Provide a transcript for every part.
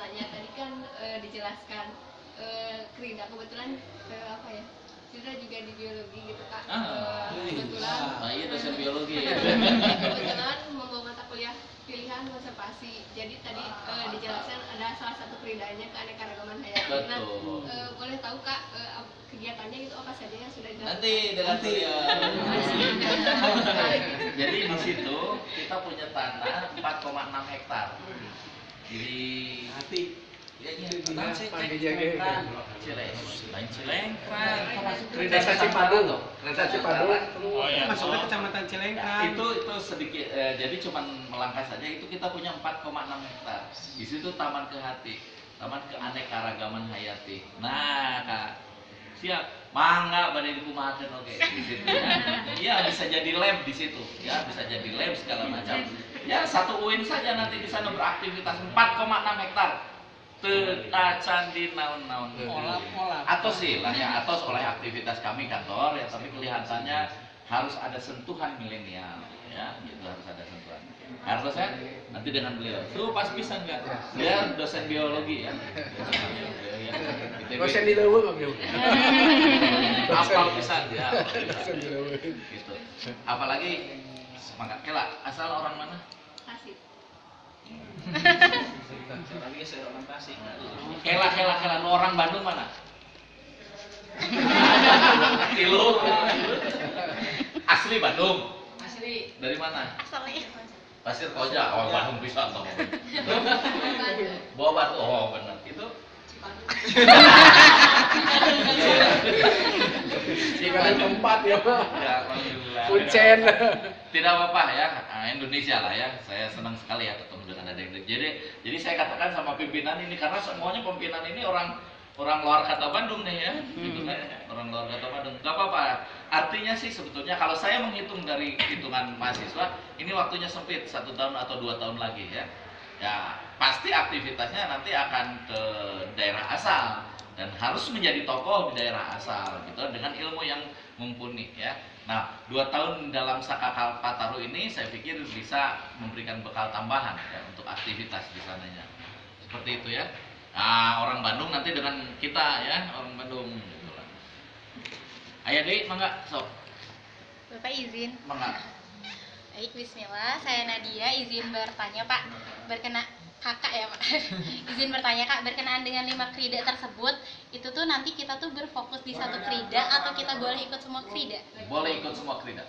tanya tadi kan dijelaskan Krida kebetulan apa ya? Krida juga di biologi gitu Kak. Kebetulan. Iya dosen biologi. Kebetulan membawa mata kuliah pilihan konservasi. Jadi tadi dijelaskan ada salah satu Kridanya keanekaragaman hayati. Nah, boleh tahu Kak kegiatannya itu apa saja yang sudah dilakukan? Nanti dengan Jadi di situ kita punya tanah 4,6 hektar. Jadi ya Cilengkrang. Desa Cipadung. Desa Cipadung. Masuknya kecamatan Cilengkrang. Itu sedikit jadi cuman melangkah saja itu kita punya 4,6 hektar. Di situ taman kehati, taman keanekaragaman hayati. Nah, Kak. Siap. Mangga badai dikumahakeun oke di situ ya. Iya bisa jadi lab di situ ya, bisa jadi lab segala macam. Ya satu UIN saja nanti di sana beraktivitas 4,6 hektar. Acan di naon-naon atau sih lah ya, atau oleh aktivitas kami kantor ya, tapi kelihatannya harus ada sentuhan milenial ya, gitu harus ada sentuhan. Harus saya nanti dengan beliau tuh pas bisa nggak dia dosen biologi ya, Dosen di leuweung om. Apal pisan ya, gitu. Apalagi semangat kela asal orang mana? Kasih. Lagi saya orang Tasik. Kela nu orang Bandung mana? Tilu. Asli Bandung. Asli. Dari mana? Asli. Pasir Koja. Oh, Bandung bisa toh. Bawa Batu. Oh, benar. Itu Jika ada tempat ya Pak. ya, alhamdulillah. Kuncen. Tidak apa-apa ya, Indonesia lah ya. Saya senang sekali ya ketemu dengan adik-adik. Jadi saya katakan sama pimpinan ini karena semuanya pimpinan ini orang luar kata Bandung nih ya, gitu kan? Orang luar kata Bandung. Gak apa-apa. Artinya sih sebetulnya kalau saya menghitung dari hitungan mahasiswa, ini waktunya sempit 1 tahun atau 2 tahun lagi ya. Ya pasti aktivitasnya nanti akan ke daerah asal dan harus menjadi tokoh di daerah asal gitu dengan ilmu yang mumpuni ya. Nah 2 tahun dalam Saka Kalpataru ini saya pikir bisa memberikan bekal tambahan ya untuk aktivitas di sananya seperti itu ya. Nah orang Bandung nanti dengan kita ya, orang Bandung gitu lah. Ayah Dek, mangga sok. Bapak izin. Mangga. Baik, bismillah. Saya Nadia, izin bertanya Pak. Kakak ya Pak. Izin bertanya Kak, berkenaan dengan 5 krida tersebut, itu tuh nanti kita tuh berfokus di satu krida atau kita boleh ikut semua krida? Boleh ikut semua krida.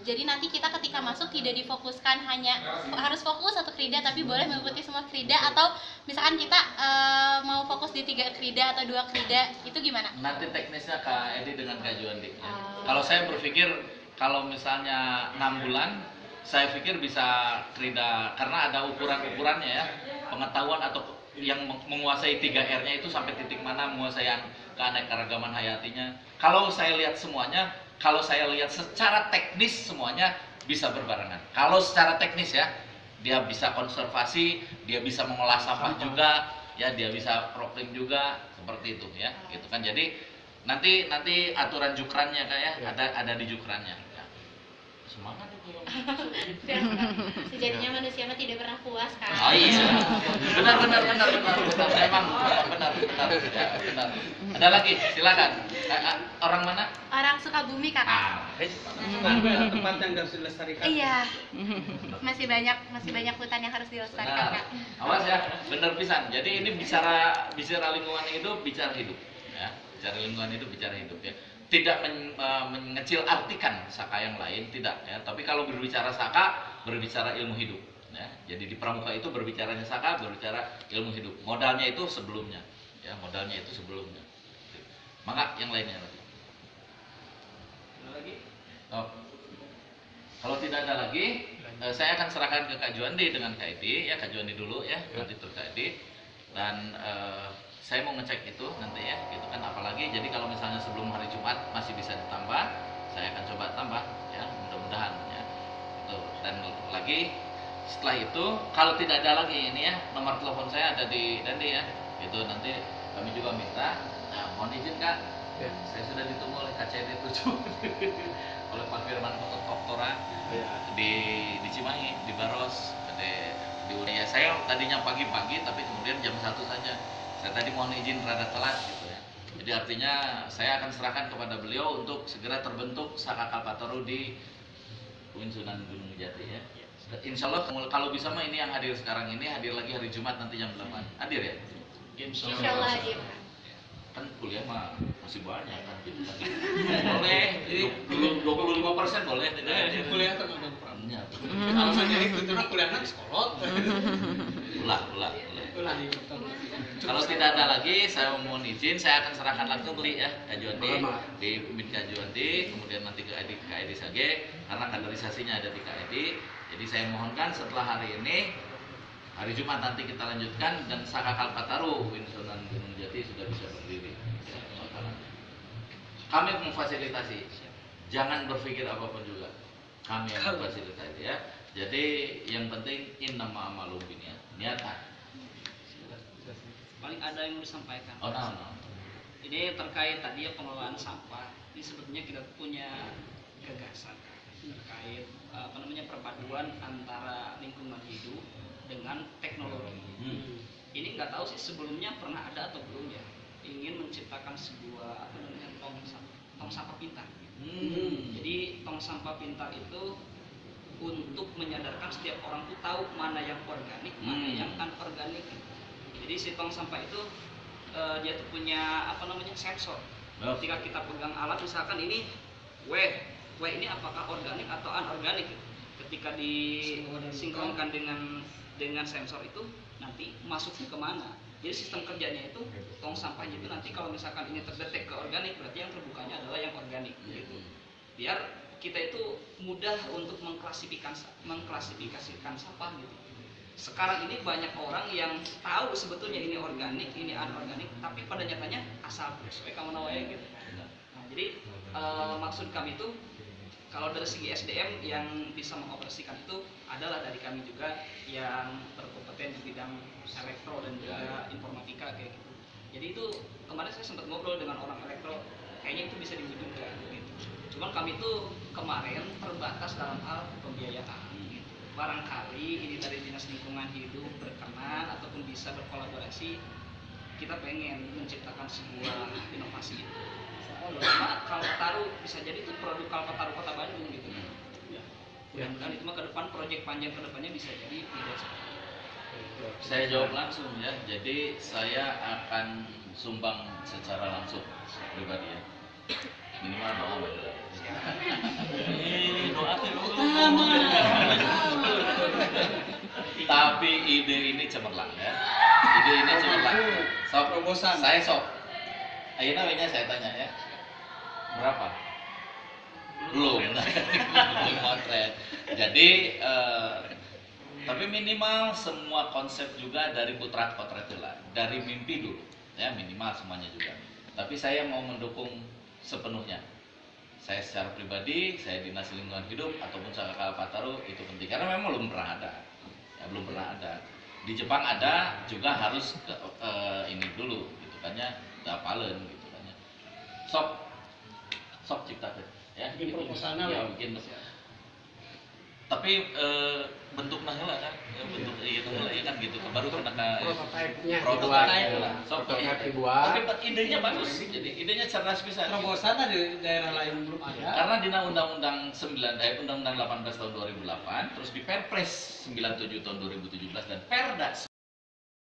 Jadi nanti kita ketika masuk tidak difokuskan hanya harus fokus satu krida, tapi boleh mengikuti semua krida, atau misalkan kita mau fokus di 3 krida atau 2 krida, itu gimana? Nanti teknisnya Kak Edi dengan Kak Juandi ya. Kalau saya berpikir kalau misalnya 6 bulan, saya pikir bisa krida karena ada ukuran-ukurannya ya, pengetahuan atau yang menguasai 3R-nya itu sampai titik mana menguasai keanekaragaman hayatinya. Kalau saya lihat semuanya, kalau saya lihat secara teknis semuanya bisa berbarengan. Kalau secara teknis ya, dia bisa konservasi, dia bisa mengolah sampah juga, ya dia bisa proklim juga seperti itu ya, gitu kan. Jadi nanti aturan jukrannya Kak ya, ada di jukrannya. Ya. Semangat itu. Sejatinya manusia mah tidak pernah puas kan? Oh iya, benar. Memang benar. Ya, benar. Ada lagi, silakan. Orang mana? Orang Sukabumi Kakak. Tempat yang harus dilestarikan. Iya. Masih banyak hutan yang harus dilestarikan Benar. Kak. Awas ya, benar pisan. Jadi ini bicara lingkungan hidup, bicara hidup. Ya, bicara lingkungan hidup, bicara hidup ya. Tidak mengecil artikan Saka yang lain, tidak ya. Tapi kalau berbicara Saka, berbicara ilmu hidup ya. Jadi di pramuka itu berbicaranya Saka, berbicara ilmu hidup. Modalnya itu sebelumnya ya, Maka yang lainnya lagi. Oh. Kalau tidak ada lagi, saya akan serahkan ke Kak Juandi dengan Kak Edi ya. Kak Juandi dulu ya, nanti terus Kak Edi. Dan saya mau ngecek itu nanti ya, gitu kan. Apalagi jadi kalau misalnya sebelum hari Jumat masih bisa ditambah, saya akan coba tambah ya, mudah-mudahan ya. Itu. Dan lagi setelah itu kalau tidak ada lagi ini ya, nomor telepon saya ada di Dandi ya. Gitu nanti kami juga minta. Nah, mohon izin Kak. Ya. Saya sudah ditunggu oleh KCD 7 oleh Pak Firman Doktora di Cimahi, di Baros, di UNIS saya tadinya pagi-pagi tapi kemudian jam 1 saja. Saya tadi mohon izin rada telat gitu ya. Jadi artinya saya akan serahkan kepada beliau untuk segera terbentuk Saka Kalpataru di UIN Sunan Gunung Jati ya. Insya Allah kalau bisa mah ini yang hadir sekarang ini hadir lagi hari Jumat nanti jam 8. Hadir ya? Insya Allah hadir. Kan kuliah mah masih banyak kan gitu. Boleh 25% boleh tidak hadir. Kuliah kan nggak pernah. Iya. Alasannya itu karena kuliahnya di sekolah. Ulah. Ulah di Kalau tidak ada lagi, saya mohon izin, saya akan serahkan langsung beli ya, Kak Juandi, dipimpin Kak Juandi, kemudian nanti ke Edi Sage, karena kaderisasinya ada di Kak Edi. Jadi saya mohonkan setelah hari ini, hari Jumat nanti kita lanjutkan dan Saka Kalpataru UIN Sunan Gunung Jati sudah bisa berdiri. Kami memfasilitasi, jangan berpikir apapun juga. Kami yang memfasilitasi ya. Jadi yang penting innama a'malu binniyat, niatan. Paling ada yang mau disampaikan. Oh, no. Ini terkait tadi ya pengelolaan sampah. Ini sebetulnya kita punya gagasan terkait perpaduan antara lingkungan hidup dengan teknologi. Ini nggak tahu sih sebelumnya pernah ada atau belum ya. Ingin menciptakan sebuah tong sampah pintar. Jadi tong sampah pintar itu untuk menyadarkan setiap orang tuh tahu mana yang organik, mana yang anorganik. Jadi si tong sampah itu dia tuh punya sensor. Ketika kita pegang alat misalkan ini W ini apakah organik atau anorganik? Ketika disinkronkan dengan sensor itu nanti masuknya kemana? Jadi sistem kerjanya itu tong sampahnya itu nanti kalau misalkan ini terdetek ke organik berarti yang terbukanya adalah yang organik gitu. Biar kita itu mudah untuk mengklasifikasikan sampah gitu. Sekarang ini banyak orang yang tahu sebetulnya ini organik, ini anorganik, tapi pada nyatanya asal sesuai kamu nawanya gitu. Nah, jadi maksud kami itu kalau dari segi SDM yang bisa mengoperasikan itu adalah dari kami juga yang berkompeten di bidang elektro dan juga informatika kayak gitu. Jadi itu kemarin saya sempat ngobrol dengan orang elektro, kayaknya itu bisa diwujudkan gitu. Cuman kami itu kemarin terbatas dalam hal pembiayaan. Barangkali ini dari Dinas Lingkungan Hidup berkenan ataupun bisa berkolaborasi, kita pengen menciptakan sebuah inovasi itu. Karena Kalpataru bisa jadi itu produk Kalpataru Kota Bandung gitu. Mudah-mudahan itu mah ke depan proyek panjang ke depannya bisa jadi ide seperti itu. Saya jawab langsung ya. Jadi saya akan sumbang secara langsung pribadi ya. Minimal doa ya. Tapi ide ini cemerlang ya. Ide ini cemerlang. Sok Terobosan. saya sok. Ayeuna we nya saya tanya ya. Berapa? Belum. Belum motret. Jadi tapi minimal semua konsep juga dari putra potret lah, dari mimpi dulu ya, minimal semuanya juga. Tapi saya mau mendukung sepenuhnya. Saya secara pribadi, saya Dinas Lingkungan Hidup ataupun Saka Kalpataru itu penting karena memang belum pernah ada. Ya, belum pernah ada. Di Jepang ada juga harus ini dulu gitu kan ya, dapaleun gitu kan ya. Sok ciptakeun ya. Bikin proposalnya ya, lah. bikin. Tapi bentuknya heula kan, ya, bentuk itu heula ya kan gitu. Baru kena Prototipenya prototipe lah. Prototipe dibuat. Tapi idenya bagus. Jadi idenya cerdas bisa. Terobosan di daerah lain belum ada. Karena di Undang-Undang 18 tahun 2008, terus di Perpres 97 tahun 2017 dan